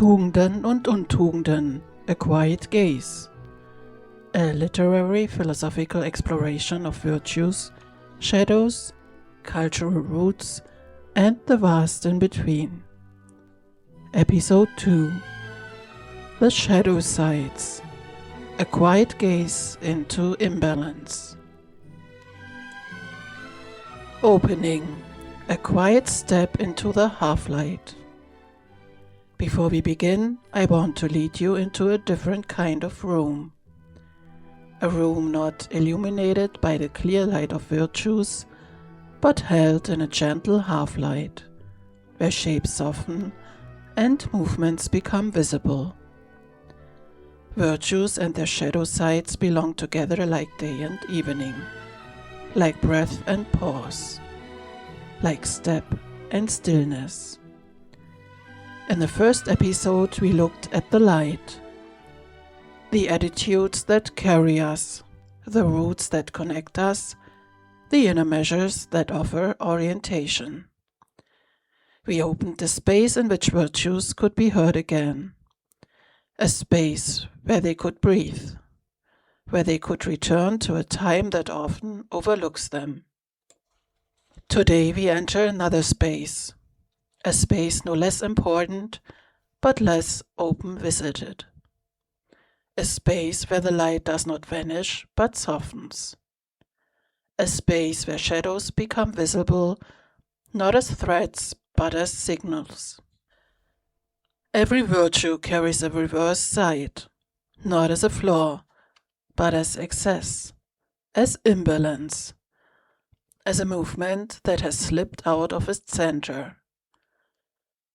Tugenden und Untugenden, A Quiet Gaze. A literary philosophical exploration of virtues, shadows, cultural roots, and the vast in between. Episode 2. The Shadow Sides. A Quiet Gaze into Imbalance. Opening. A quiet step into the half-light. Before we begin, I want to lead you into a different kind of room. A room not illuminated by the clear light of virtues, but held in a gentle half-light, where shapes soften and movements become visible. Virtues and their shadow sides belong together like day and evening, like breath and pause, like step and stillness. In the first episode, we looked at the light, the attitudes that carry us, the roots that connect us, the inner measures that offer orientation. We opened the space in which virtues could be heard again, a space where they could breathe, where they could return to a time that often overlooks them. Today we enter another space, a space no less important, but less open-visited. A space where the light does not vanish, but softens. A space where shadows become visible, not as threats, but as signals. Every virtue carries a reverse side, not as a flaw, but as excess, as imbalance, as a movement that has slipped out of its center.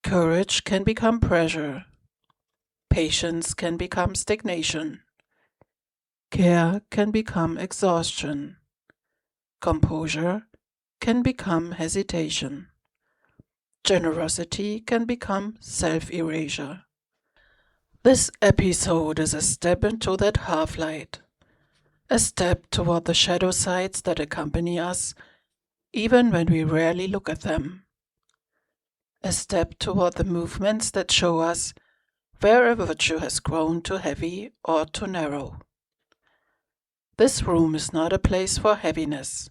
Courage can become pressure. Patience can become stagnation. Care can become exhaustion. Composure can become hesitation. Generosity can become self-erasure. This episode is a step into that half-light, a step toward the shadow sides that accompany us even when we rarely look at them. A step toward the movements that show us where a virtue has grown too heavy or too narrow. This room is not a place for heaviness.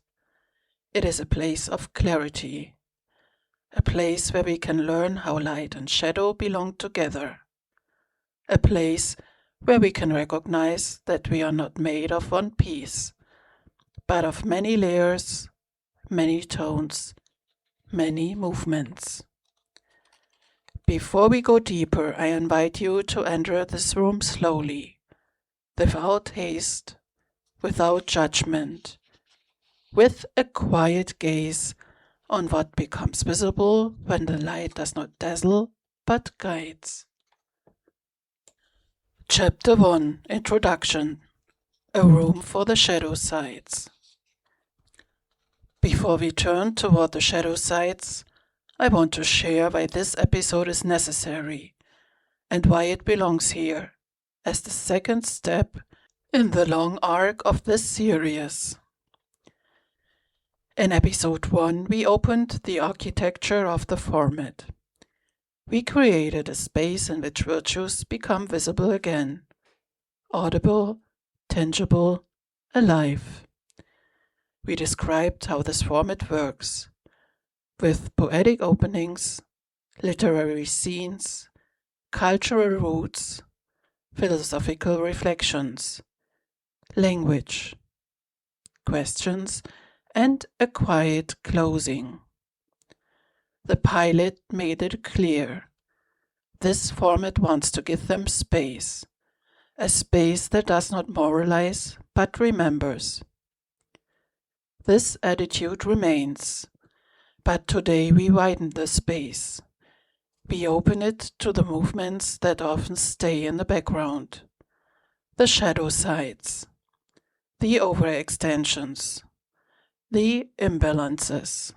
It is a place of clarity, a place where we can learn how light and shadow belong together, a place where we can recognize that we are not made of one piece, but of many layers, many tones, many movements. Before we go deeper, I invite you to enter this room slowly, without haste, without judgment, with a quiet gaze on what becomes visible when the light does not dazzle but guides. Chapter 1, Introduction. A room for the shadow sides. Before we turn toward the shadow sides, I want to share why this episode is necessary and why it belongs here as the second step in the long arc of this series. In episode 1, we opened the architecture of the format. We created a space in which virtues become visible again, audible, tangible, alive. We described how this format works, with poetic openings, literary scenes, cultural roots, philosophical reflections, language, questions, and a quiet closing. The pilot made it clear. This format wants to give them space, a space that does not moralize but remembers. This attitude remains. But today we widen the space. We open it to the movements that often stay in the background, the shadow sides, the overextensions, the imbalances.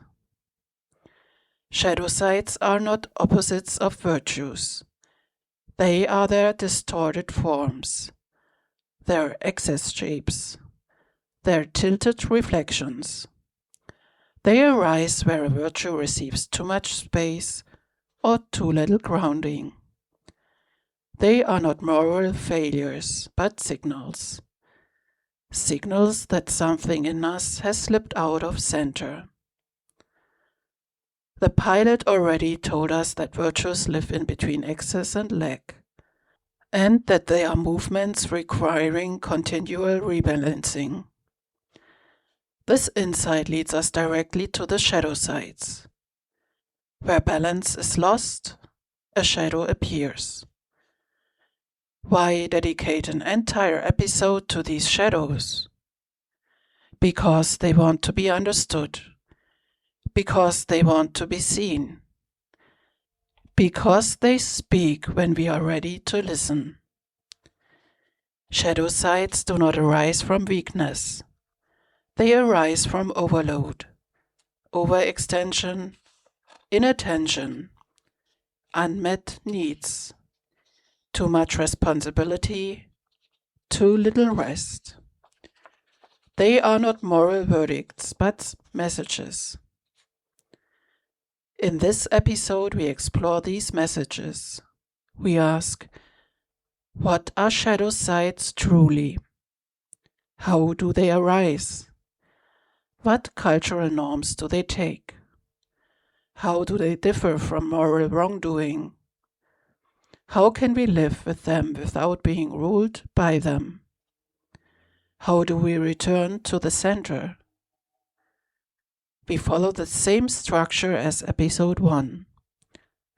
Shadow sides are not opposites of virtues. They are their distorted forms, their excess shapes, their tilted reflections. They arise where a virtue receives too much space or too little grounding. They are not moral failures, but signals. Signals that something in us has slipped out of center. The pilot already told us that virtues live in between excess and lack, and that they are movements requiring continual rebalancing. This insight leads us directly to the shadow sides. Where balance is lost, a shadow appears. Why dedicate an entire episode to these shadows? Because they want to be understood. Because they want to be seen. Because they speak when we are ready to listen. Shadow sides do not arise from weakness. They arise from overload, overextension, inattention, unmet needs, too much responsibility, too little rest. They are not moral verdicts, but messages. In this episode, we explore these messages. We ask, what are shadow sides truly? How do they arise? What cultural norms do they take? How do they differ from moral wrongdoing? How can we live with them without being ruled by them? How do we return to the center? We follow the same structure as episode 1.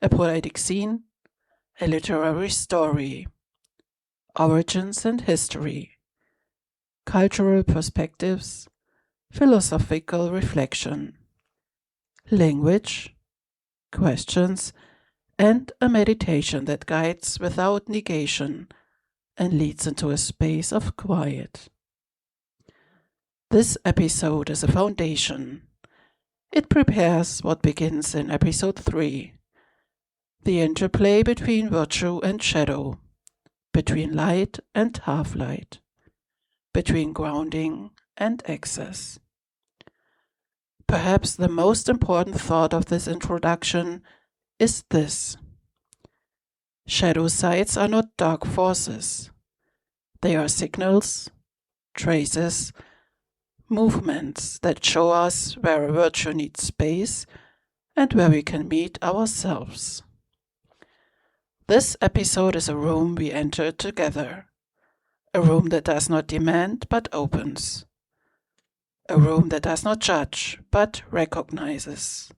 A poetic scene, a literary story, origins and history, cultural perspectives, philosophical reflection, language, questions, and a meditation that guides without negation and leads into a space of quiet. This episode is a foundation. It prepares what begins in episode 3, the interplay between virtue and shadow, between light and half-light, between grounding and excess. Perhaps the most important thought of this introduction is this. Shadow sides are not dark forces. They are signals, traces, movements that show us where a virtue needs space and where we can meet ourselves. This episode is a room we enter together, a room that does not demand but opens, a room that does not judge but recognizes,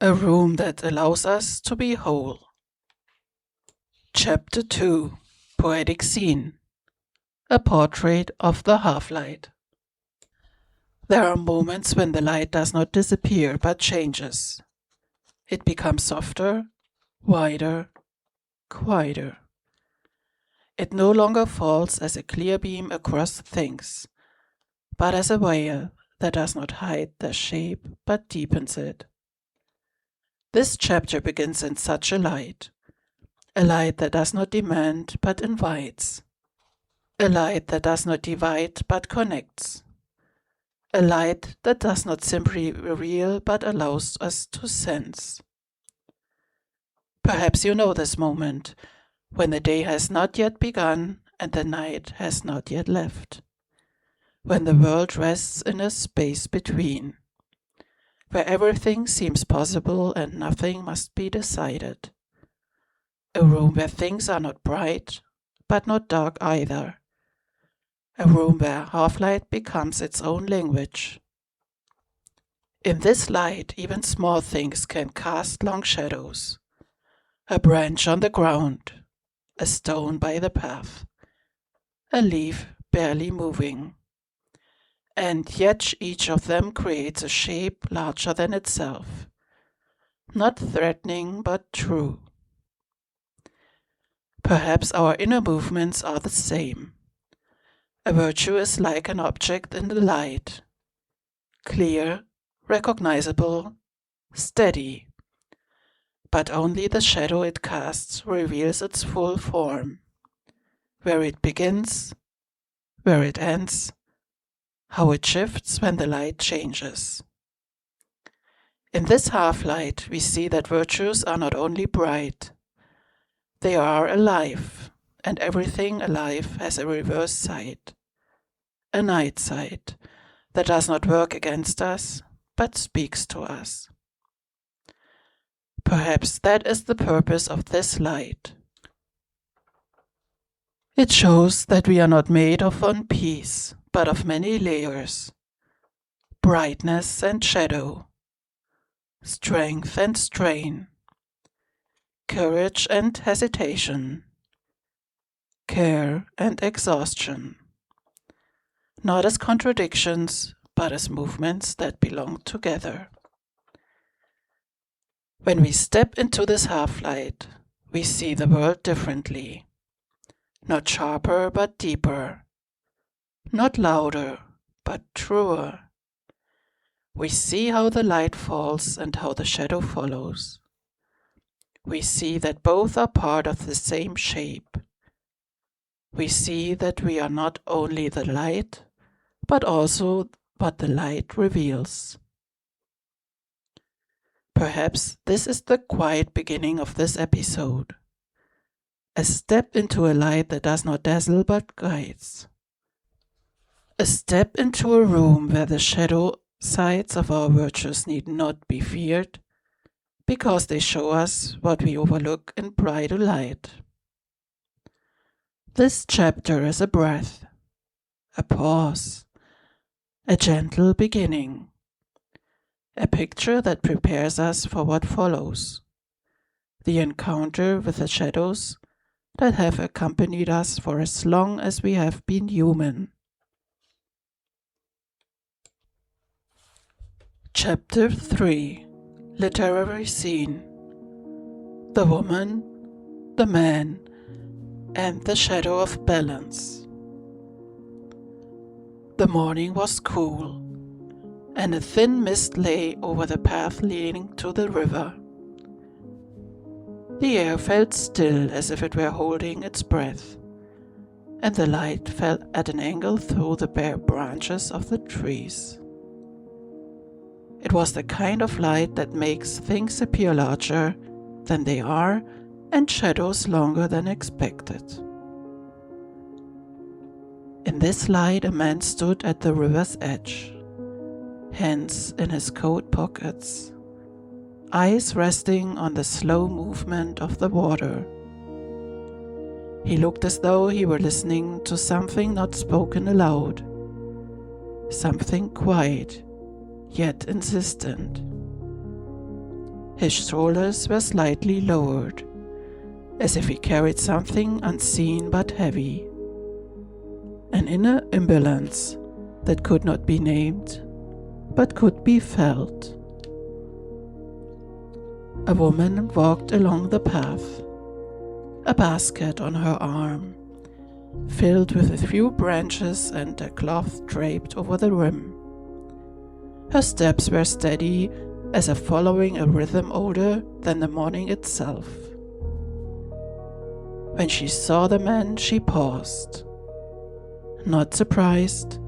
a room that allows us to be whole. Chapter 2, Poetic Scene, a portrait of the half-light. There are moments when the light does not disappear but changes. It becomes softer, wider, quieter. It no longer falls as a clear beam across things, but as a veil that does not hide their shape but deepens it. This chapter begins in such a light that does not demand but invites, a light that does not divide but connects, a light that does not simply reveal but allows us to sense. Perhaps you know this moment, when the day has not yet begun and the night has not yet left, when the world rests in a space between, where everything seems possible and nothing must be decided, a room where things are not bright but not dark either, a room where half-light becomes its own language. In this light, even small things can cast long shadows. A branch on the ground, a stone by the path, a leaf barely moving. And yet each of them creates a shape larger than itself, not threatening but true. Perhaps our inner movements are the same. A virtue is like an object in the light, clear, recognizable, steady, but only the shadow it casts reveals its full form, where it begins, where it ends, how it shifts when the light changes. In this half-light, we see that virtues are not only bright, They are alive, and everything alive has a reverse side, a night side that does not work against us, but speaks to us. Perhaps that is the purpose of this light. It shows that we are not made of one piece, but of many layers, brightness and shadow, strength and strain, courage and hesitation, care and exhaustion, not as contradictions, but as movements that belong together. When we step into this half-light, we see the world differently, not sharper but deeper, not louder but truer. We see how the light falls and how the shadow follows. We see that both are part of the same shape. We see that we are not only the light, but also what the light reveals. Perhaps this is the quiet beginning of this episode. A step into a light that does not dazzle but guides. A step into a room where the shadow sides of our virtues need not be feared, because they show us what we overlook in brighter light. This chapter is a breath, a pause, a gentle beginning, a picture that prepares us for what follows, the encounter with the shadows that have accompanied us for as long as we have been human. Chapter 3. Literary Scene. The woman, the man, and the shadow of balance. The morning was cool, and a thin mist lay over the path leading to the river. The air felt still as if it were holding its breath, and the light fell at an angle through the bare branches of the trees. It was the kind of light that makes things appear larger than they are and shadows longer than expected. In this light, a man stood at the river's edge, hands in his coat pockets, eyes resting on the slow movement of the water. He looked as though he were listening to something not spoken aloud, something quiet, yet insistent. His shoulders were slightly lowered, as if he carried something unseen but heavy, an inner imbalance that could not be named, but could be felt. A woman walked along the path, a basket on her arm, filled with a few branches and a cloth draped over the rim. Her steps were steady as if following a rhythm older than the morning itself. When she saw the man, she paused, not surprised,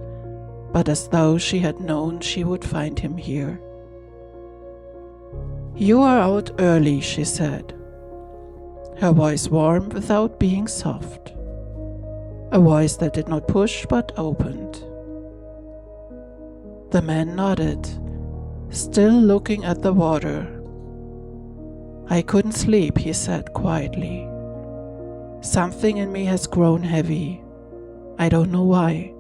but as though she had known she would find him here. "You are out early," she said, her voice warm without being soft, a voice that did not push but opened. The man nodded, still looking at the water. "I couldn't sleep," he said quietly. "Something in me has grown heavy. I don't know why."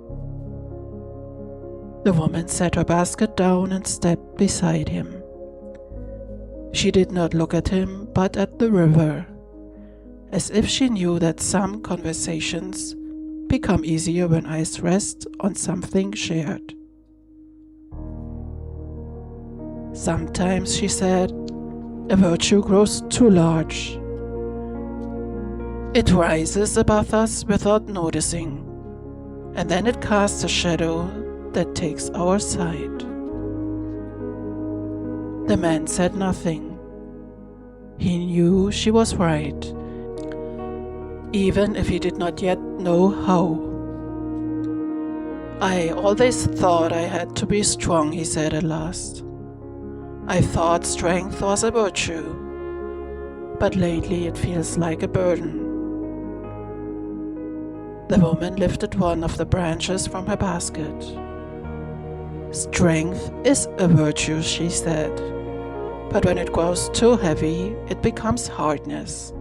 The woman set her basket down and stepped beside him. She did not look at him, but at the river, as if she knew that some conversations become easier when eyes rest on something shared. "Sometimes," she said, "a virtue grows too large. It rises above us without noticing, and then it casts a shadow that takes our side." The man said nothing. He knew she was right, even if he did not yet know how. "I always thought I had to be strong," he said at last. "I thought strength was a virtue. but lately it feels like a burden. The woman lifted one of the branches from her basket. Strength is a virtue, she said, but when it grows too heavy, it becomes hardness,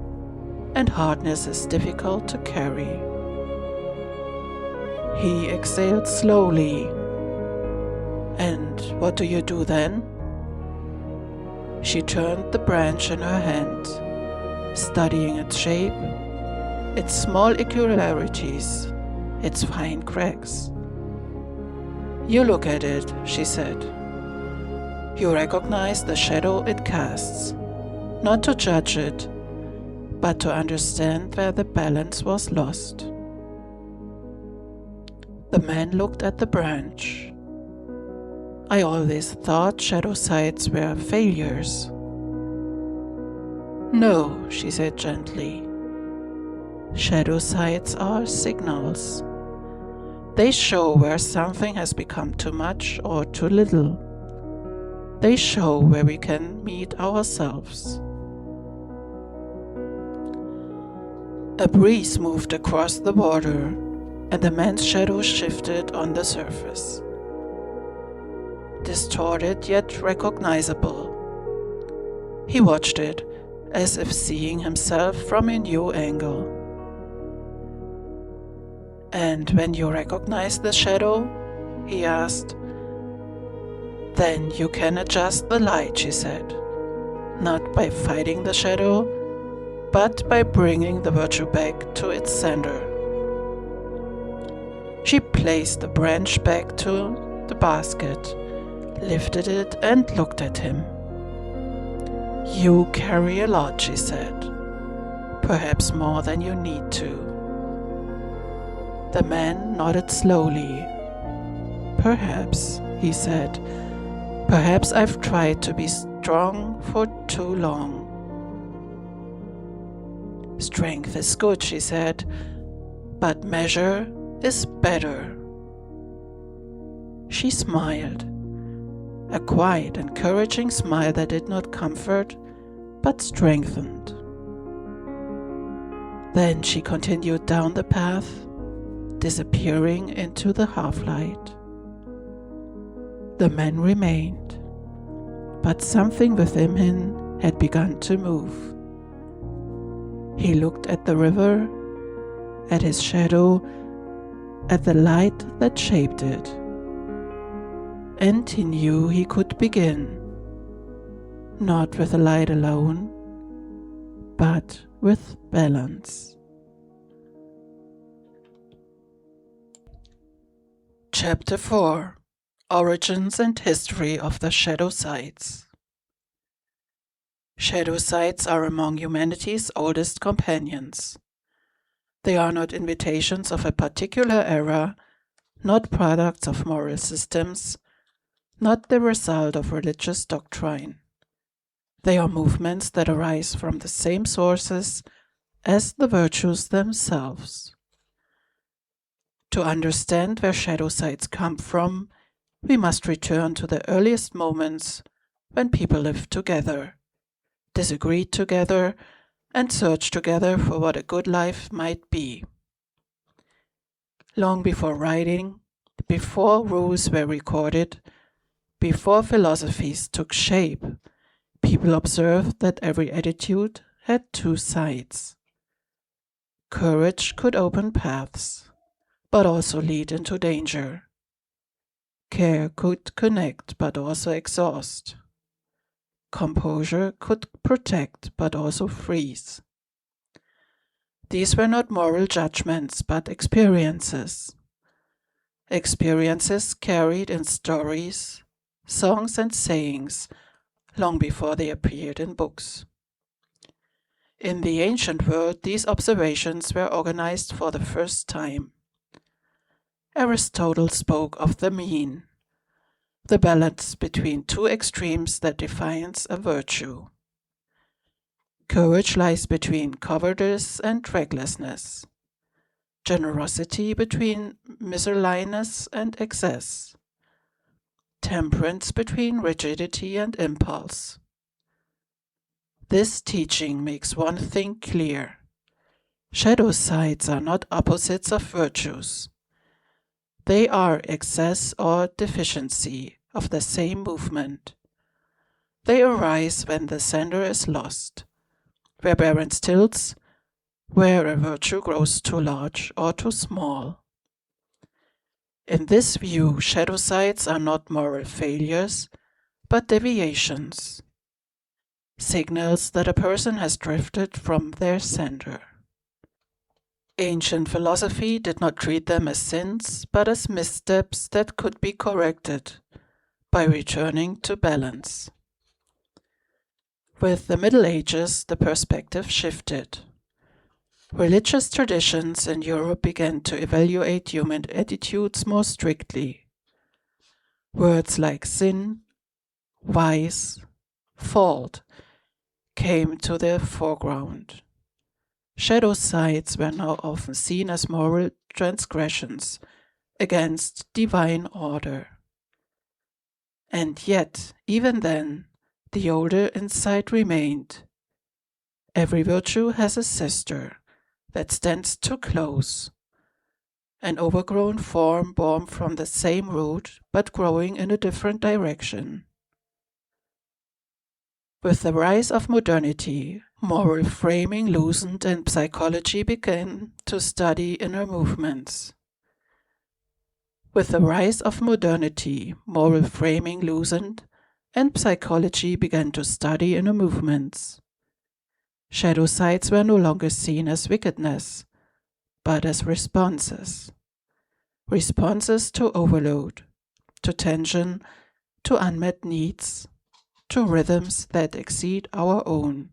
and hardness is difficult to carry. He exhaled slowly. And what do you do then? She turned the branch in her hand, studying its shape, its small irregularities, its fine cracks. You look at it, she said. You recognize the shadow it casts, not to judge it, but to understand where the balance was lost. The man looked at the branch. I always thought shadow sites were failures. No, she said gently. Shadow sites are signals. They show where something has become too much or too little. They show where we can meet ourselves. A breeze moved across the water, and the man's shadow shifted on the surface. Distorted yet recognizable. He watched it, as if seeing himself from a new angle. And when you recognize the shadow, he asked, then you can adjust the light, she said, not by fighting the shadow, but by bringing the virtue back to its center. She placed the branch back to the basket, lifted it and looked at him. You carry a lot, she said, perhaps more than you need to. The man nodded slowly. Perhaps, he said, perhaps I've tried to be strong for too long. Strength is good, she said, but measure is better. She smiled, a quiet, encouraging smile that did not comfort, but strengthened. Then she continued down the path, disappearing into the half-light. The man remained, but something within him had begun to move. He looked at the river, at his shadow, at the light that shaped it. And he knew he could begin, not with the light alone, but with balance. Chapter 4: Origins and History of the Shadow Sites. Shadow sites are among humanity's oldest companions. They are not invitations of a particular era, not products of moral systems, not the result of religious doctrine. They are movements that arise from the same sources as the virtues themselves. To understand where shadow sites come from, we must return to the earliest moments when people lived together, disagreed together, and searched together for what a good life might be. Long before writing, before rules were recorded, before philosophies took shape, people observed that every attitude had two sides. Courage could open paths, but also lead into danger. Care could connect, but also exhaust. Composure could protect, but also freeze. These were not moral judgments, but experiences. Experiences carried in stories, songs, and sayings long before they appeared in books. In the ancient world, these observations were organized for the first time. Aristotle spoke of the mean, the balance between two extremes that defines a virtue. Courage lies between cowardice and recklessness, generosity between miserliness and excess, temperance between rigidity and impulse. This teaching makes one thing clear. Shadow sides are not opposites of virtues. They are excess or deficiency of the same movement. They arise when the center is lost, where balance tilts, where a virtue grows too large or too small. In this view, shadow sides are not moral failures, but deviations, signals that a person has drifted from their center. Ancient philosophy did not treat them as sins, but as missteps that could be corrected by returning to balance. With the Middle Ages, the perspective shifted. Religious traditions in Europe began to evaluate human attitudes more strictly. Words like sin, vice, fault came to the foreground. Shadow sides were now often seen as moral transgressions against divine order. And yet, even then, the older insight remained. Every virtue has a sister that stands too close, an overgrown form born from the same root but growing in a different direction. With the rise of modernity, moral framing loosened and psychology began to study inner movements. With the rise of modernity, moral framing loosened and psychology began to study inner movements. Shadow sides were no longer seen as wickedness, but as responses. Responses to overload, to tension, to unmet needs, to rhythms that exceed our own.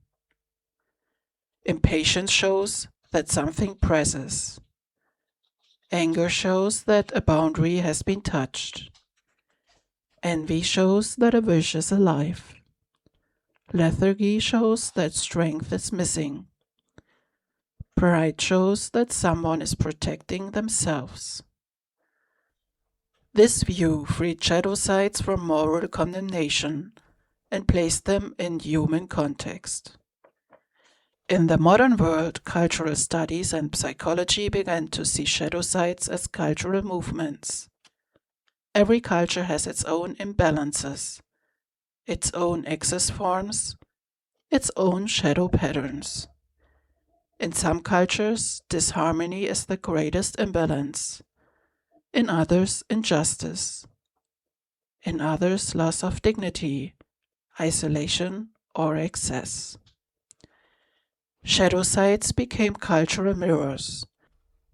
Impatience shows that something presses. Anger shows that a boundary has been touched. Envy shows that a wish is alive. Lethargy shows that strength is missing. Pride shows that someone is protecting themselves. This view freed shadow sides from moral condemnation and placed them in human context. In the modern world, cultural studies and psychology began to see shadow sides as cultural movements. Every culture has its own imbalances, its own excess forms, its own shadow patterns. In some cultures, disharmony is the greatest imbalance. In others, injustice. In others, loss of dignity, isolation, or excess. Shadow sides became cultural mirrors,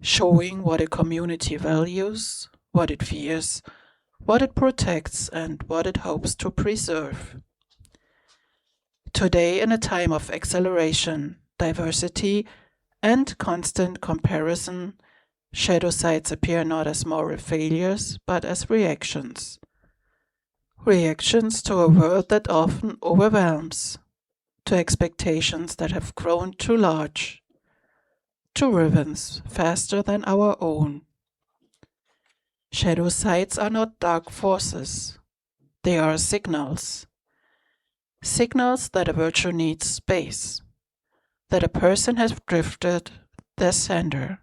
showing what a community values, what it fears, what it protects, and what it hopes to preserve. Today, in a time of acceleration, diversity, and constant comparison, shadow sides appear not as moral failures, but as reactions. Reactions to a world that often overwhelms, to expectations that have grown too large, to rhythms faster than our own. Shadow sides are not dark forces. They are signals. Signals that a virtue needs space, that a person has drifted their center,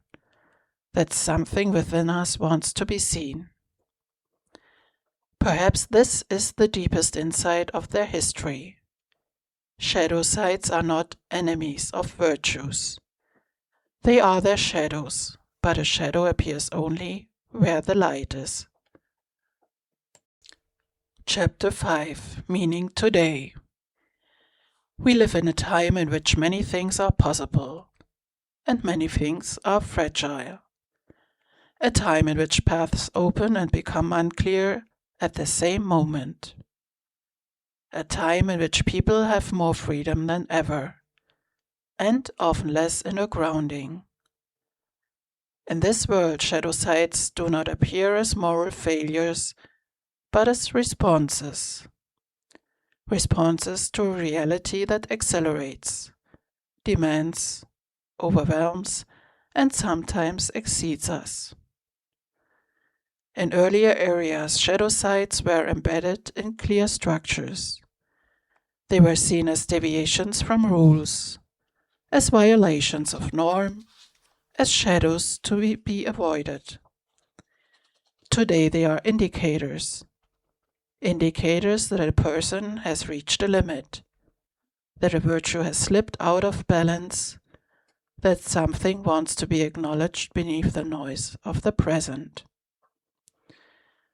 that something within us wants to be seen. Perhaps this is the deepest insight of their history. Shadow sides are not enemies of virtues. They are their shadows, but a shadow appears only where the light is. Chapter 5, Meaning Today. We live in a time in which many things are possible, and many things are fragile. A time in which paths open and become unclear at the same moment. A time in which people have more freedom than ever, and often less inner grounding. In this world, shadow sides do not appear as moral failures, but as responses. Responses to a reality that accelerates, demands, overwhelms, and sometimes exceeds us. In earlier eras, shadow sides were embedded in clear structures. They were seen as deviations from rules, as violations of norm, as shadows to be avoided. Today they are indicators that a person has reached a limit, that a virtue has slipped out of balance, that something wants to be acknowledged beneath the noise of the present.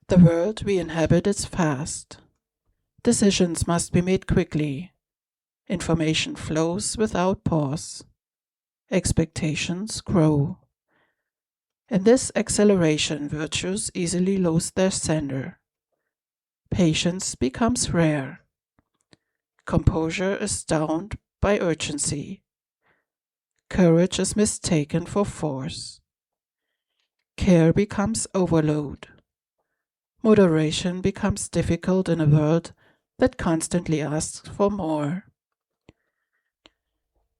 The world we inhabit is fast. Decisions must be made quickly. Information flows without pause. Expectations grow. In this acceleration, virtues easily lose their center. Patience becomes rare. Composure is downed by urgency. Courage is mistaken for force. Care becomes overload. Moderation becomes difficult in a world that constantly asks for more.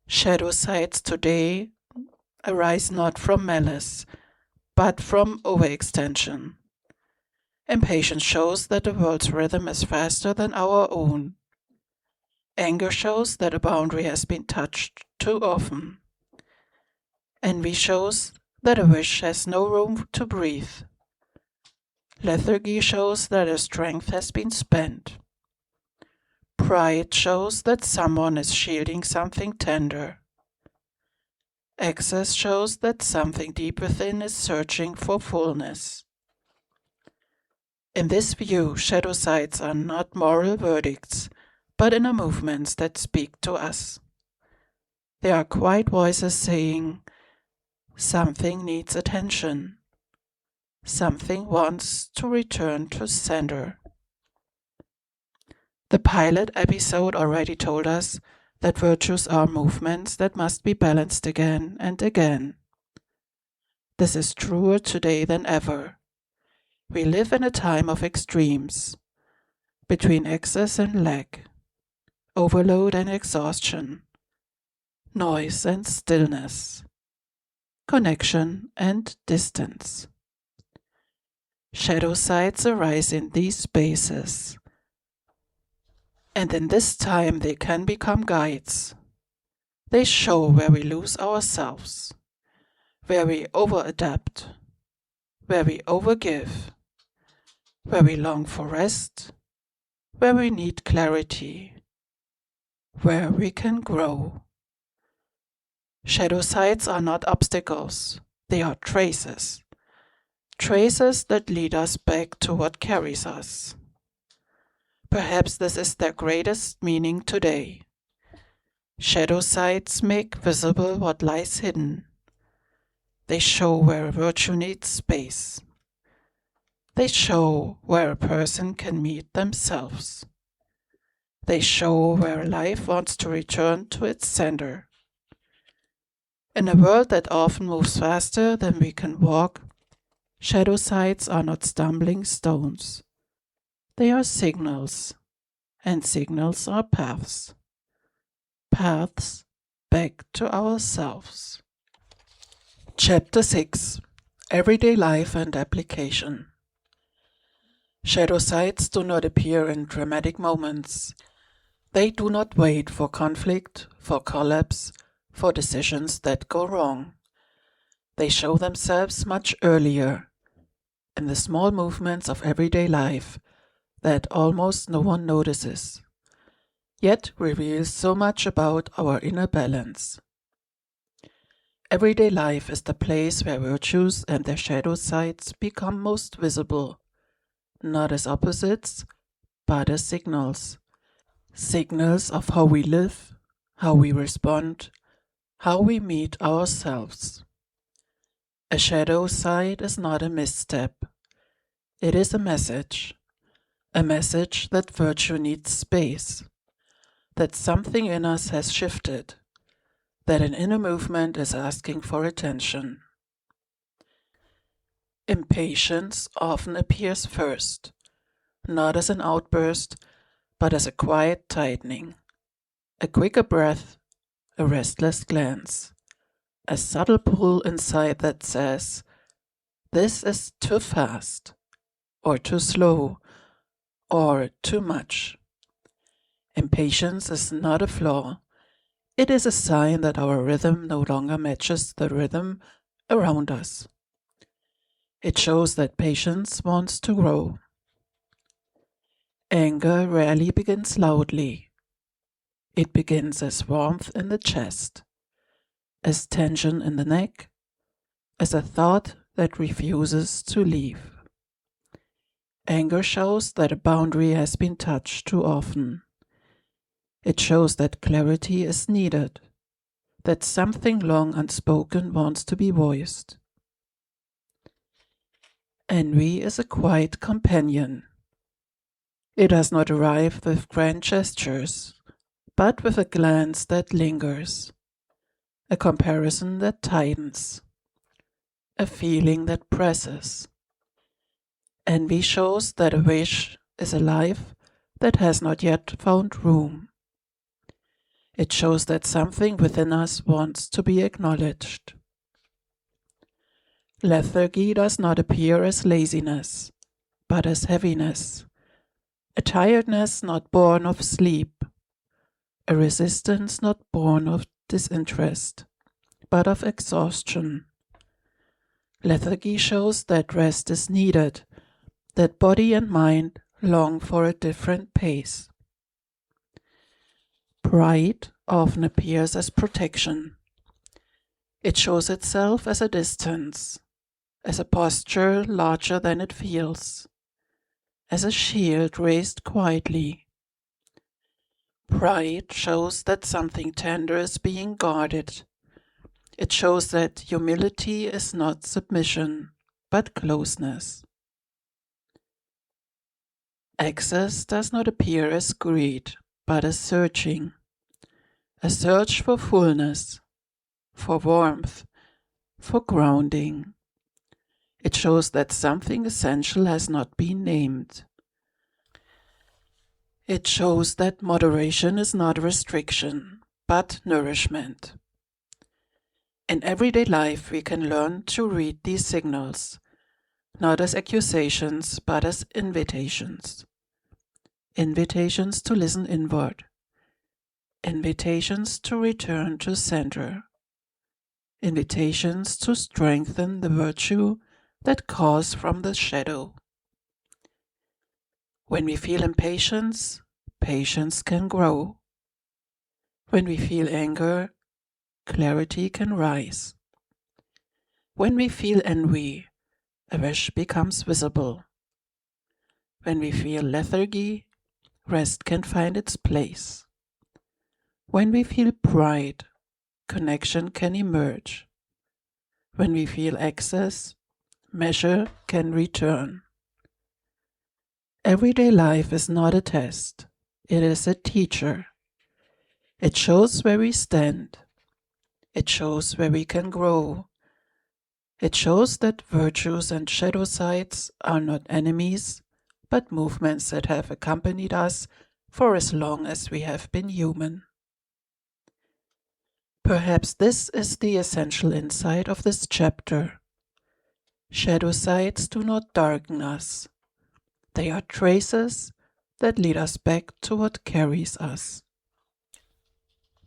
Shadow sides today arise not from malice, but from overextension. Impatience shows that the world's rhythm is faster than our own. Anger shows that a boundary has been touched too often. Envy shows that a wish has no room to breathe. Lethargy shows that a strength has been spent. Pride shows that someone is shielding something tender. Excess shows that something deep within is searching for fullness. In this view, shadow sides are not moral verdicts, but inner movements that speak to us. They are quiet voices saying, something needs attention. Something wants to return to center. The pilot episode already told us that virtues are movements that must be balanced again and again. This is truer today than ever. We live in a time of extremes, between excess and lack, overload and exhaustion, noise and stillness, connection and distance. Shadow sides arise in these spaces, and in this time they can become guides. They show where we lose ourselves, where we over-adapt, where we overgive, where we long for rest, where we need clarity, where we can grow. Shadow sides are not obstacles, they are traces. Traces that lead us back to what carries us. Perhaps this is their greatest meaning today. Shadow sides make visible what lies hidden. They show where a virtue needs space. They show where a person can meet themselves. They show where life wants to return to its center. In a world that often moves faster than we can walk, shadow sides are not stumbling stones. They are signals, and signals are paths. Paths back to ourselves. Chapter 6. Everyday Life and Application. Shadow sides do not appear in dramatic moments. They do not wait for conflict, for collapse, for decisions that go wrong. They show themselves much earlier, in the small movements of everyday life that almost no one notices, yet reveals so much about our inner balance. Everyday life is the place where virtues and their shadow sides become most visible, not as opposites, but as signals. Signals of how we live, how we respond, how we meet ourselves. A shadow side is not a misstep. It is a message that virtue needs space, that something in us has shifted, that an inner movement is asking for attention. Impatience often appears first, not as an outburst, but as a quiet tightening, a quicker breath, a restless glance, a subtle pull inside that says, this is too fast, or too slow, or too much. Impatience is not a flaw. It is a sign that our rhythm no longer matches the rhythm around us. It shows that patience wants to grow. Anger rarely begins loudly. It begins as warmth in the chest, as tension in the neck, as a thought that refuses to leave. Anger shows that a boundary has been touched too often. It shows that clarity is needed, that something long unspoken wants to be voiced. Envy is a quiet companion. It does not arrive with grand gestures, but with a glance that lingers, a comparison that tightens, a feeling that presses. Envy shows that a wish is alive that has not yet found room. It shows that something within us wants to be acknowledged. Lethargy does not appear as laziness, but as heaviness, a tiredness not born of sleep, a resistance not born of disinterest, but of exhaustion. Lethargy shows that rest is needed, that body and mind long for a different pace. Pride often appears as protection. It shows itself as a distance, as a posture larger than it feels, as a shield raised quietly. Pride shows that something tender is being guarded. It shows that humility is not submission, but closeness. Excess does not appear as greed, but as searching. A search for fullness, for warmth, for grounding. It shows that something essential has not been named. It shows that moderation is not a restriction, but nourishment. In everyday life, we can learn to read these signals, not as accusations, but as invitations. Invitations to listen inward. Invitations to return to center. Invitations to strengthen the virtue that calls from the shadow. When we feel impatience, patience can grow. When we feel anger, clarity can rise. When we feel envy, a wish becomes visible. When we feel lethargy, rest can find its place. When we feel pride, connection can emerge. When we feel excess, measure can return. Everyday life is not a test, it is a teacher. It shows where we stand. It shows where we can grow. It shows that virtues and shadow sides are not enemies, but movements that have accompanied us for as long as we have been human. Perhaps this is the essential insight of this chapter. Shadow sides do not darken us. They are traces that lead us back to what carries us.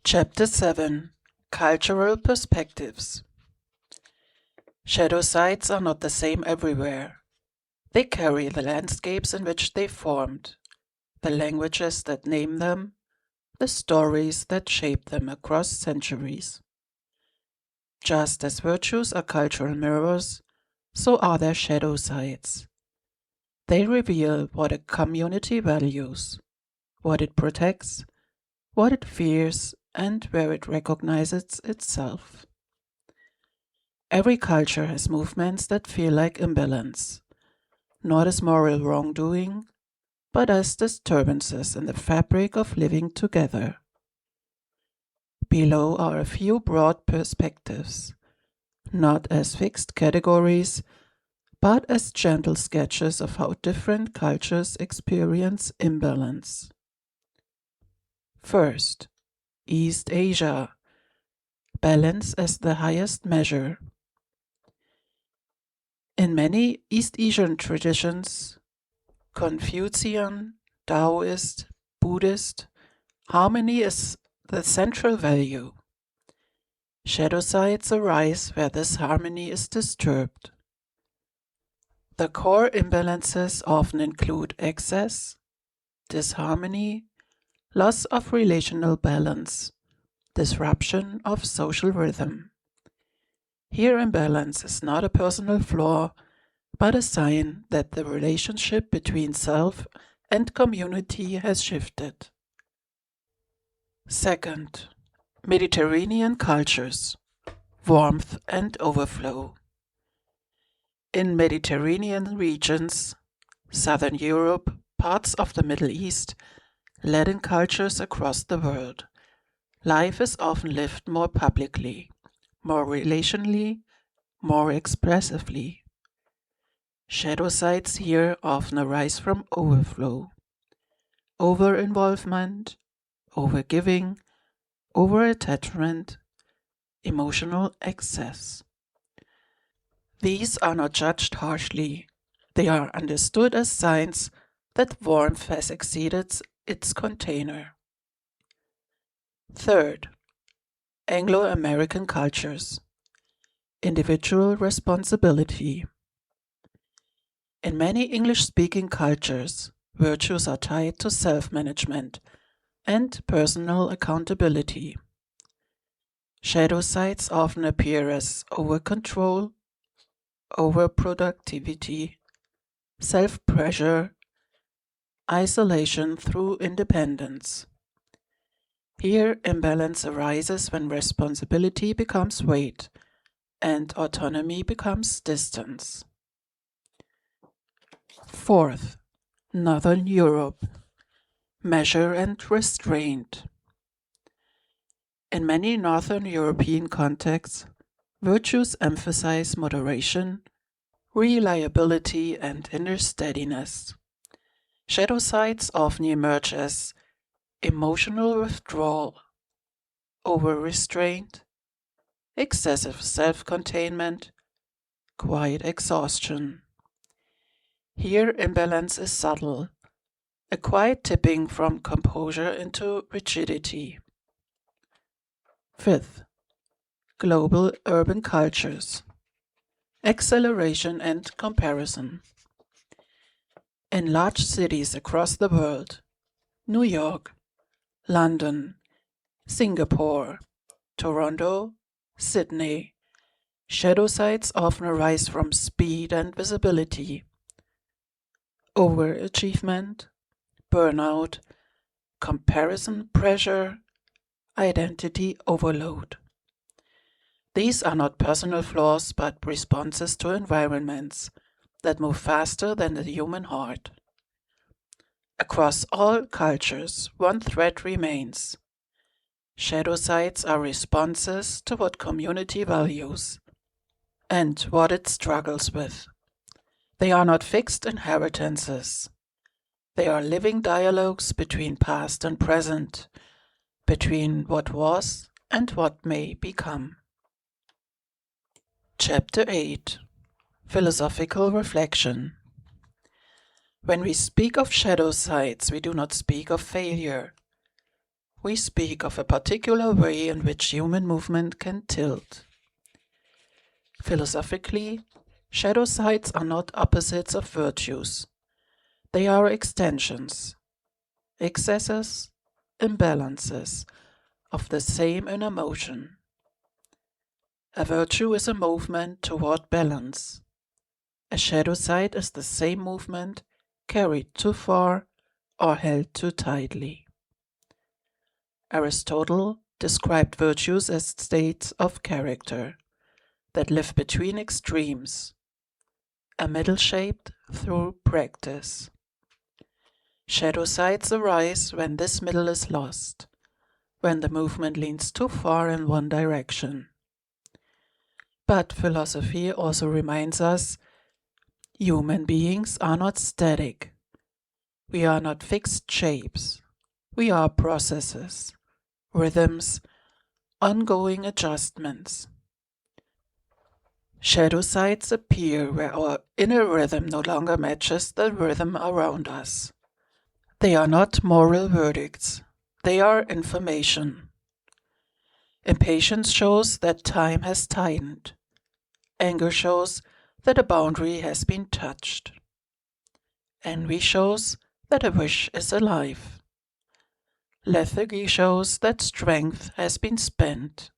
Chapter 7: Cultural Perspectives. Shadow sides are not the same everywhere. They carry the landscapes in which they formed, the languages that name them, the stories that shape them across centuries. Just as virtues are cultural mirrors, so are their shadow sides. They reveal what a community values, what it protects, what it fears, and where it recognizes itself. Every culture has movements that feel like imbalance, not as moral wrongdoing, but as disturbances in the fabric of living together. Below are a few broad perspectives, not as fixed categories, but as gentle sketches of how different cultures experience imbalance. First, East Asia. Balance as the highest measure. In many East Asian traditions, Confucian, Taoist, Buddhist, Harmony is the central value. Shadow sides arise where this harmony is disturbed. The core imbalances often include excess, disharmony, loss of relational balance, disruption of social rhythm. Here, imbalance is not a personal flaw, but a sign that the relationship between self and community has shifted. Second, Mediterranean cultures, warmth and overflow. In Mediterranean regions, Southern Europe, parts of the Middle East, Latin cultures across the world, life is often lived more publicly, more relationally, more expressively. Shadow sides here often arise from overflow, over-involvement, over-giving, over-attachment, emotional excess. These are not judged harshly. They are understood as signs that warmth has exceeded its container. Third, Anglo-American cultures. Individual responsibility. In many English-speaking cultures, virtues are tied to self-management and personal accountability. Shadow sides often appear as over-control, over-productivity, self-pressure, isolation through independence. Here, imbalance arises when responsibility becomes weight and autonomy becomes distance. Fourth, Northern Europe. Measure and restraint. In many Northern European contexts, virtues emphasize moderation, reliability, and inner steadiness. Shadow sides often emerge as emotional withdrawal, over-restraint, excessive self-containment, quiet exhaustion. Here, imbalance is subtle, a quiet tipping from composure into rigidity. Fifth, global urban cultures. Acceleration and comparison. In large cities across the world, New York, London, Singapore, Toronto, Sydney, shadow sides often arise from speed and visibility, overachievement, burnout, comparison pressure, identity overload. These are not personal flaws but responses to environments that move faster than the human heart. Across all cultures, one thread remains. Shadow sides are responses to what community values and what it struggles with. They are not fixed inheritances. They are living dialogues between past and present, between what was and what may become. Chapter 8. Philosophical Reflection. When we speak of shadow sides, we do not speak of failure. We speak of a particular way in which human movement can tilt. Philosophically, shadow sides are not opposites of virtues. They are extensions, excesses, imbalances of the same inner motion. A virtue is a movement toward balance. A shadow side is the same movement carried too far or held too tightly. Aristotle described virtues as states of character that live between extremes, a middle shaped through practice. Shadow sides arise when this middle is lost, when the movement leans too far in one direction. But philosophy also reminds us human beings are not static. We are not fixed shapes. We are processes, rhythms, ongoing adjustments. Shadow sides appear where our inner rhythm no longer matches the rhythm around us. They are not moral verdicts. They are information. Impatience shows that time has tightened. Anger shows that a boundary has been touched. Envy shows that a wish is alive. Lethargy shows that strength has been spent.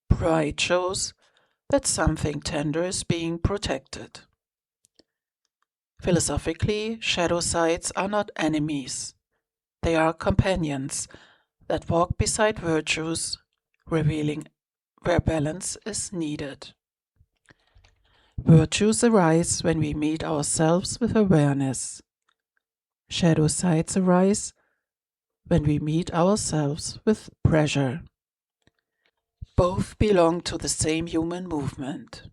Pride shows that something tender is being protected. Philosophically, shadow sides are not enemies. They are companions that walk beside virtues, revealing where balance is needed. Virtues arise when we meet ourselves with awareness. Shadow sides arise when we meet ourselves with pressure. Both belong to the same human movement.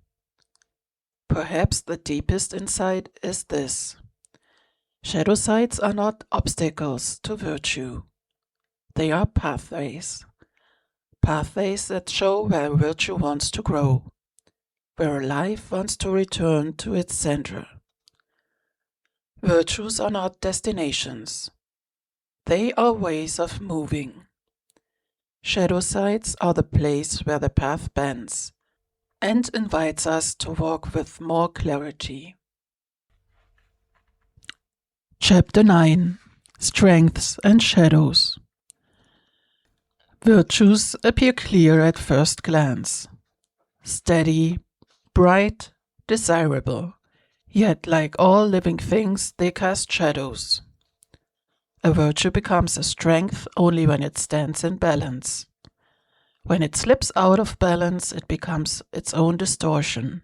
Perhaps the deepest insight is this: shadow sides are not obstacles to virtue. They are pathways. Pathways that show where virtue wants to grow, where life wants to return to its center. Virtues are not destinations. They are ways of moving. Shadow sides are the place where the path bends and invites us to walk with more clarity. Chapter 9: Strengths and Shadows. Virtues appear clear at first glance. Steady, bright, desirable. Yet, like all living things, they cast shadows. A virtue becomes a strength only when it stands in balance. When it slips out of balance, it becomes its own distortion.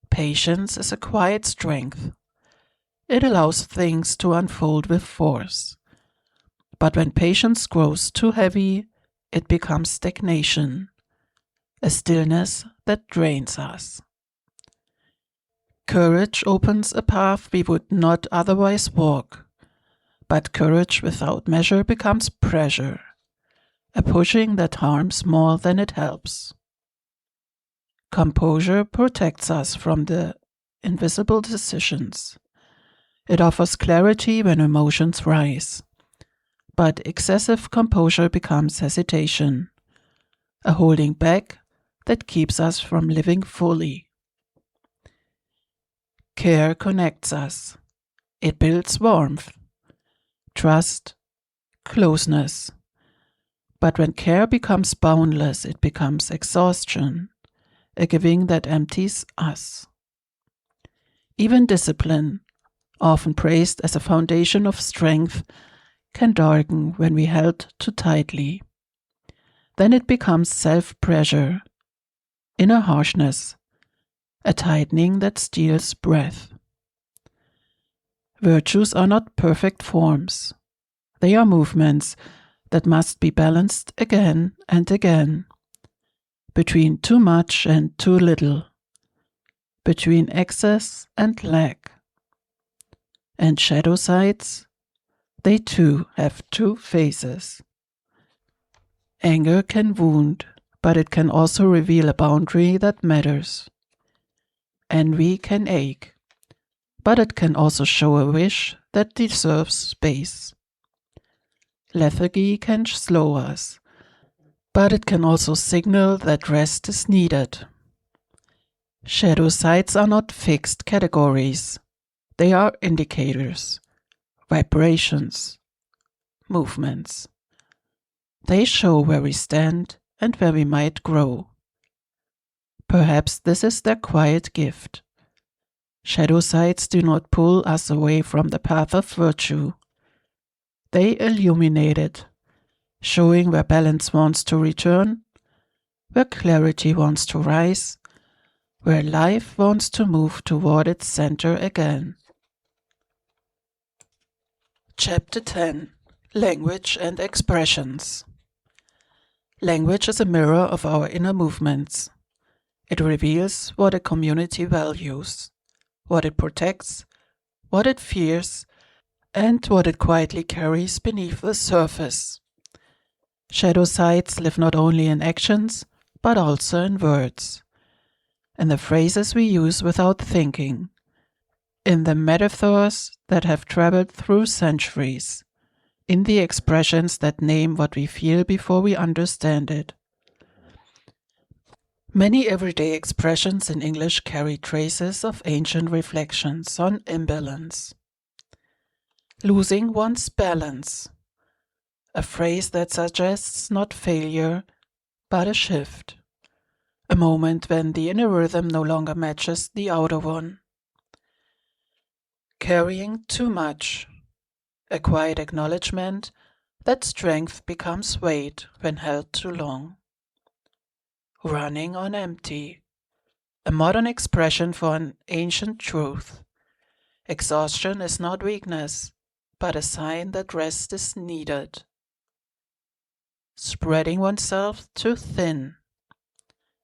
Patience is a quiet strength. It allows things to unfold with force. But when patience grows too heavy, it becomes stagnation, a stillness that drains us. Courage opens a path we would not otherwise walk, but courage without measure becomes pressure, a pushing that harms more than it helps. Composure protects us from the invisible decisions. It offers clarity when emotions rise. But excessive composure becomes hesitation, a holding back that keeps us from living fully. Care connects us. It builds warmth, trust, closeness. But when care becomes boundless, it becomes exhaustion, a giving that empties us. Even discipline, often praised as a foundation of strength, can darken when we held too tightly. Then it becomes self-pressure, inner harshness, a tightening that steals breath. Virtues are not perfect forms. They are movements that must be balanced again and again, between too much and too little, between excess and lack. And shadow sides, they too have two faces. Anger can wound, but it can also reveal a boundary that matters. Envy can ache, but it can also show a wish that deserves space. Lethargy can slow us, but it can also signal that rest is needed. Shadow sides are not fixed categories. They are indicators, vibrations, movements. They show where we stand and where we might grow. Perhaps this is their quiet gift. Shadow sides do not pull us away from the path of virtue. They illuminate it, showing where balance wants to return, where clarity wants to rise, where life wants to move toward its center again. Chapter 10: Language and Expressions. Language is a mirror of our inner movements. It reveals what a community values, what it protects, what it fears, and what it quietly carries beneath the surface. Shadow sides live not only in actions, but also in words, in the phrases we use without thinking, in the metaphors that have traveled through centuries, in the expressions that name what we feel before we understand it. Many everyday expressions in English carry traces of ancient reflections on imbalance. Losing one's balance, a phrase that suggests not failure, but a shift, a moment when the inner rhythm no longer matches the outer one. Carrying too much, a quiet acknowledgement that strength becomes weight when held too long. Running on empty, a modern expression for an ancient truth. Exhaustion is not weakness, but a sign that rest is needed. Spreading oneself too thin,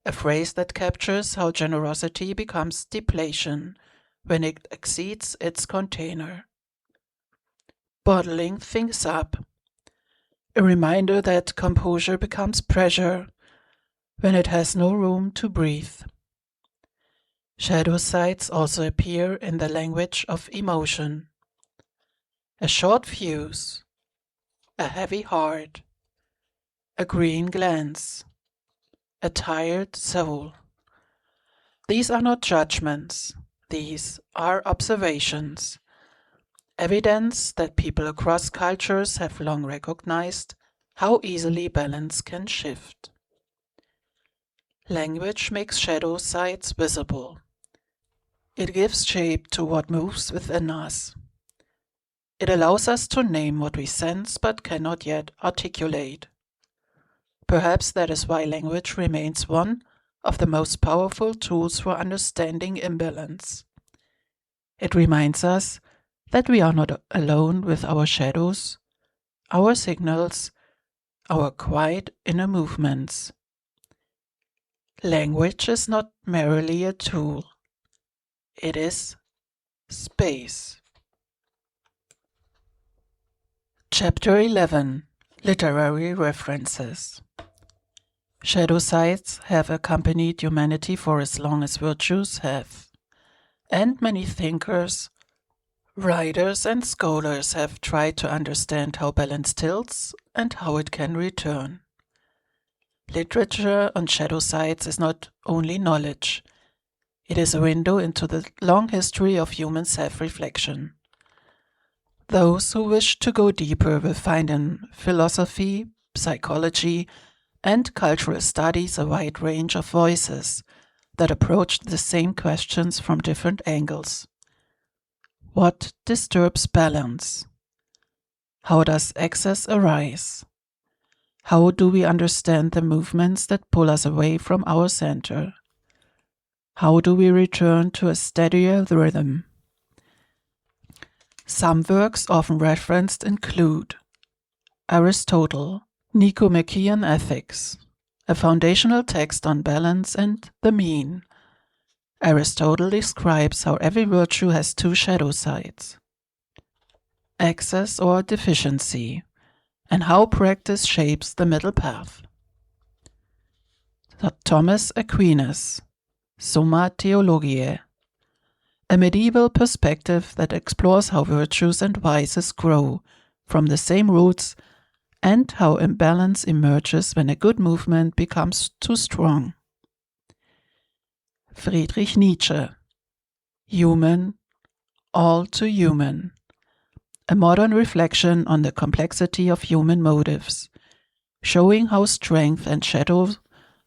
a phrase that captures how generosity becomes depletion when it exceeds its container. Bottling things up, a reminder that composure becomes pressure when it has no room to breathe. Shadow sides also appear in the language of emotion. A short fuse, a heavy heart, a green glance, a tired soul. These are not judgments, these are observations, evidence that people across cultures have long recognized how easily balance can shift. Language makes shadow sides visible. It gives shape to what moves within us. It allows us to name what we sense but cannot yet articulate. Perhaps that is why language remains one of the most powerful tools for understanding imbalance. It reminds us that we are not alone with our shadows, our signals, our quiet inner movements. Language is not merely a tool. It is space. Chapter 11. Literary References. Shadow sides have accompanied humanity for as long as virtues have, and many thinkers, writers and scholars have tried to understand how balance tilts and how it can return. Literature on shadow sides is not only knowledge, it is a window into the long history of human self-reflection. Those who wish to go deeper will find in philosophy, psychology, and cultural studies a wide range of voices that approach the same questions from different angles. What disturbs balance? How does excess arise? How do we understand the movements that pull us away from our center? How do we return to a steadier rhythm? Some works often referenced include Aristotle, Nicomachean Ethics, a foundational text on balance and the mean. Aristotle describes how every virtue has two shadow sides, excess or deficiency, and how practice shapes the middle path. Thomas Aquinas, Summa Theologiae, a medieval perspective that explores how virtues and vices grow from the same roots and how imbalance emerges when a good movement becomes too strong. Friedrich Nietzsche, Human, All Too Human, a modern reflection on the complexity of human motives, showing how strength and shadow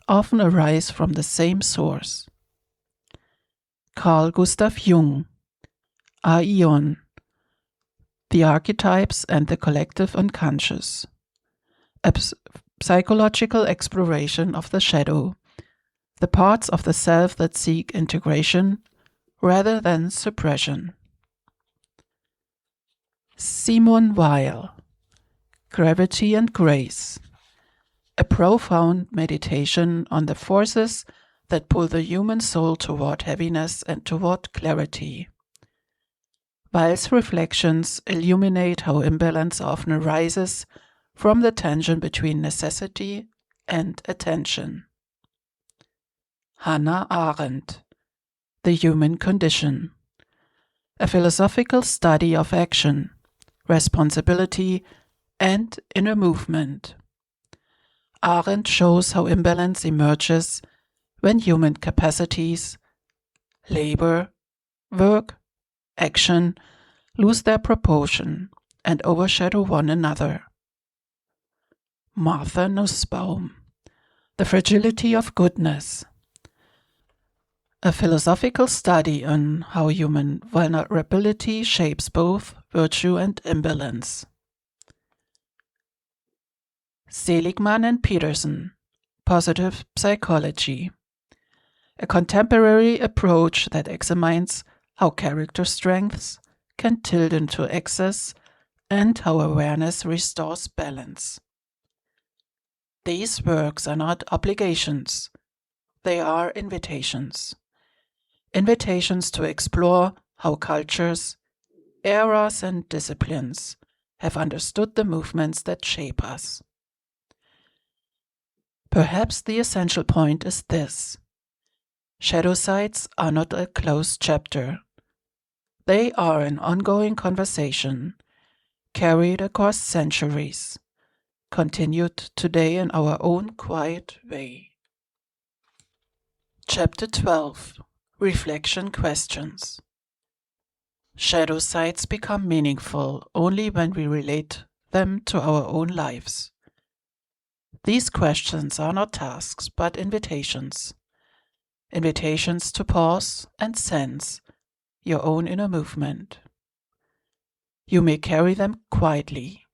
often arise from the same source. Carl Gustav Jung, Aion, The Archetypes and the Collective Unconscious, a psychological exploration of the shadow, the parts of the self that seek integration rather than suppression. Simone Weil, Gravity and Grace, a profound meditation on the forces that pull the human soul toward heaviness and toward clarity. Weil's reflections illuminate how imbalance often arises from the tension between necessity and attention. Hannah Arendt, The Human Condition, a philosophical study of action, responsibility, and inner movement. Arendt shows how imbalance emerges when human capacities, labor, work, action lose their proportion and overshadow one another. Martha Nussbaum, The Fragility of Goodness, a philosophical study on how human vulnerability shapes both virtue and imbalance. Seligman and Peterson, Positive Psychology, a contemporary approach that examines how character strengths can tilt into excess and how awareness restores balance. These works are not obligations, they are invitations. Invitations to explore how cultures, eras, and disciplines have understood the movements that shape us. Perhaps the essential point is this: shadow sides are not a closed chapter. They are an ongoing conversation, carried across centuries, continued today in our own quiet way. Chapter 12. Reflection Questions. Shadow sides become meaningful only when we relate them to our own lives. These questions are not tasks, but invitations. Invitations to pause and sense your own inner movement. You may carry them quietly,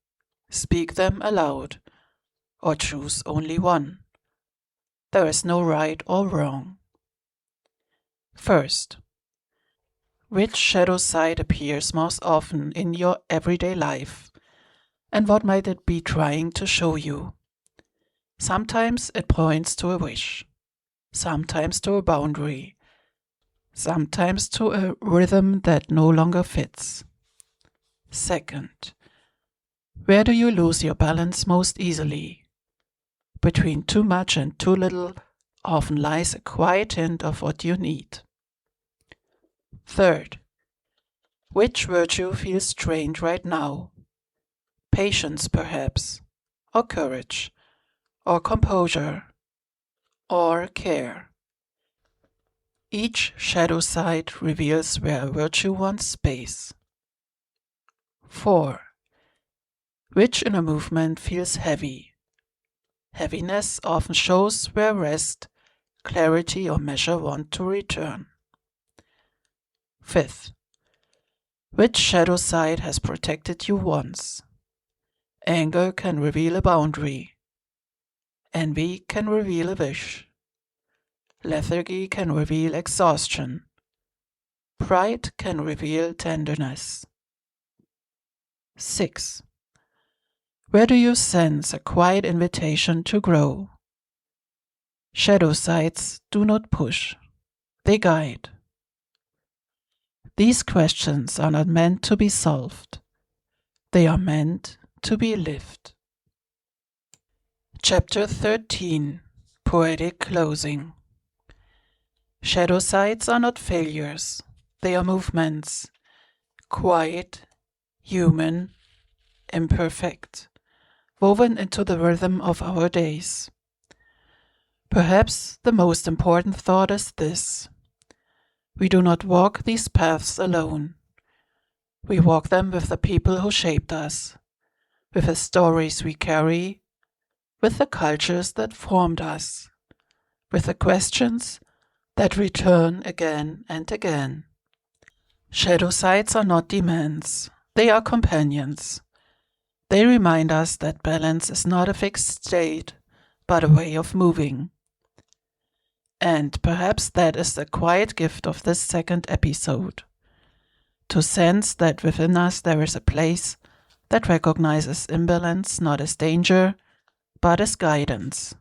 speak them aloud, or choose only one. There is no right or wrong. First, which shadow side appears most often in your everyday life, and what might it be trying to show you? Sometimes it points to a wish, sometimes to a boundary, sometimes to a rhythm that no longer fits. Second, where do you lose your balance most easily? Between too much and too little often lies a quiet hint of what you need. Third, which virtue feels strained right now? Patience, perhaps, or courage, or composure, or care. Each shadow side reveals where a virtue wants space. 4. Which inner movement feels heavy? Heaviness often shows where rest, clarity, or measure want to return. 5th. Which shadow side has protected you once? Anger can reveal a boundary. Envy can reveal a wish. Lethargy can reveal exhaustion. Pride can reveal tenderness. 6. Where do you sense a quiet invitation to grow? Shadow sides do not push, they guide. These questions are not meant to be solved. They are meant to be lived. Chapter 13. Poetic Closing. Shadow sides are not failures. They are movements. Quiet, human, imperfect, woven into the rhythm of our days. Perhaps the most important thought is this: we do not walk these paths alone. We walk them with the people who shaped us, with the stories we carry, with the cultures that formed us, with the questions that return again and again. Shadow sides are not demands, they are companions. They remind us that balance is not a fixed state, but a way of moving. And perhaps that is the quiet gift of this second episode: to sense that within us there is a place that recognizes imbalance not as danger, but as guidance.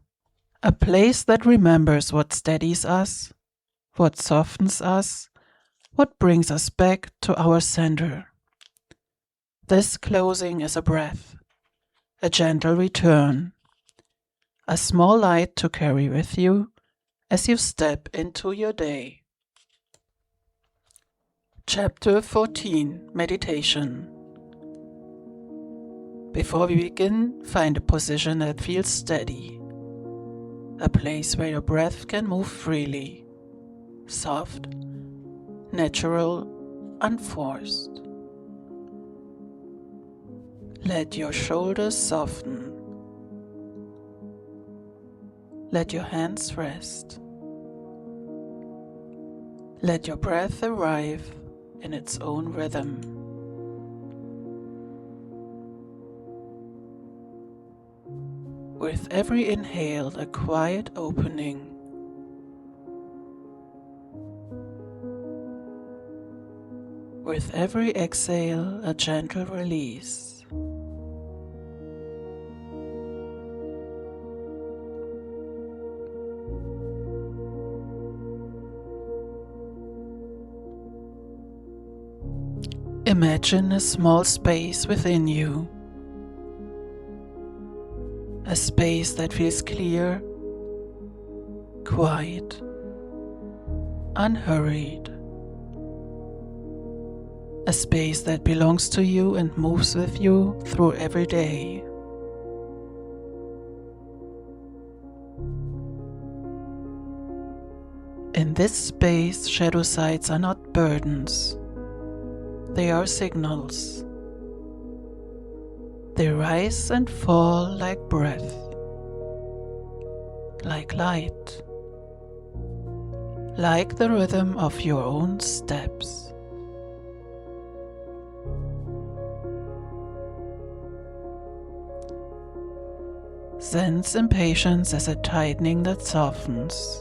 A place that remembers what steadies us, what softens us, what brings us back to our center. This closing is a breath, a gentle return, a small light to carry with you as you step into your day. Chapter 14. Meditation. Before we begin, find a position that feels steady, a place where your breath can move freely, soft, natural, unforced. Let your shoulders soften. Let your hands rest. Let your breath arrive in its own rhythm. With every inhale, a quiet opening. With every exhale, a gentle release. Imagine a small space within you, a space that feels clear, quiet, unhurried, a space that belongs to you and moves with you through every day. In this space, shadow sides are not burdens. They are signals. They rise and fall like breath, like light, like the rhythm of your own steps. Sense impatience as a tightening that softens.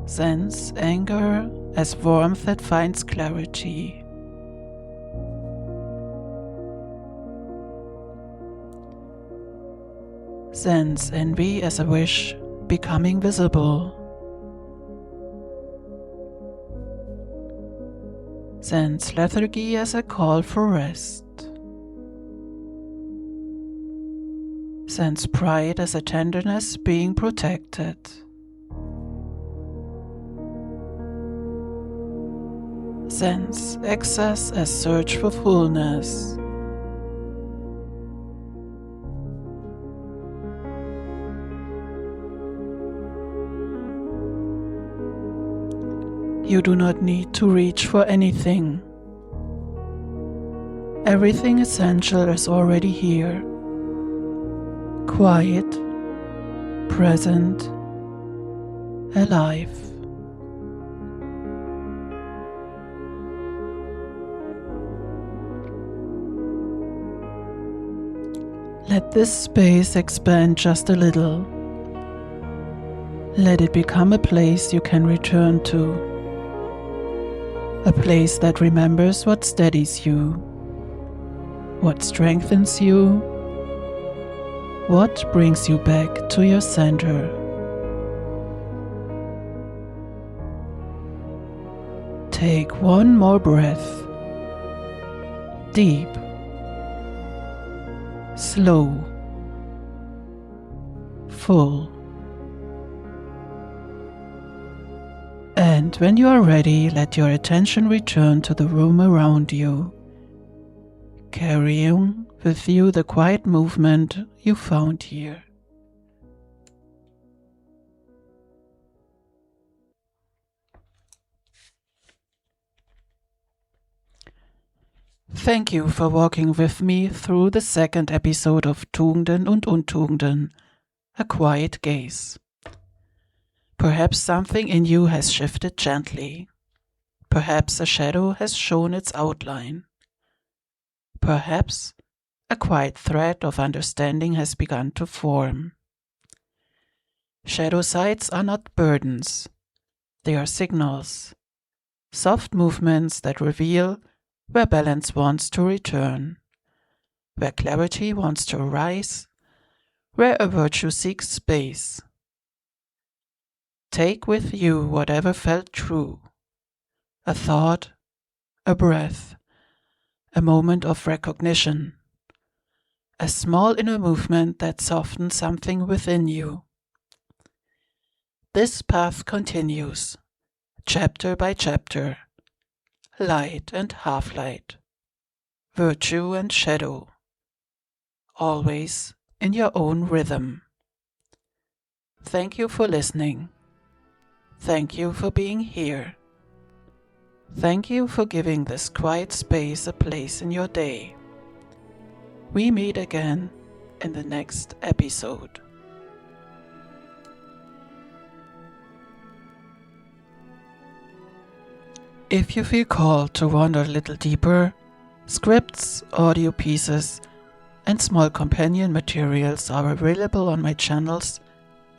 Sense anger as warmth that finds clarity. Sense envy as a wish becoming visible. Sense lethargy as a call for rest. Sense pride as a tenderness being protected. Sense excess as search for fullness. You do not need to reach for anything. Everything essential is already here. Quiet, present, alive. Let this space expand just a little. Let it become a place you can return to. A place that remembers what steadies you, what strengthens you, what brings you back to your center. Take one more breath. Deep. Slow, full. And when you are ready, let your attention return to the room around you, carrying with you the quiet movement you found here. Thank you for walking with me through the second episode of Tugenden und Untugenden, A Quiet Gaze. Perhaps something in you has shifted gently. Perhaps a shadow has shown its outline. Perhaps a quiet thread of understanding has begun to form. Shadow sides are not burdens. They are signals, soft movements that reveal where balance wants to return, where clarity wants to arise, where a virtue seeks space. Take with you whatever felt true, a thought, a breath, a moment of recognition, a small inner movement that softens something within you. This path continues, chapter by chapter, light and half-light, virtue and shadow, always in your own rhythm. Thank you for listening. Thank you for being here. Thank you for giving this quiet space a place in your day. We meet again in the next episode. If you feel called to wander a little deeper, scripts, audio pieces, and small companion materials are available on my channels,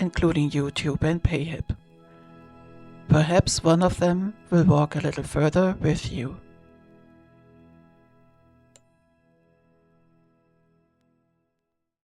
including YouTube and Payhip. Perhaps one of them will walk a little further with you.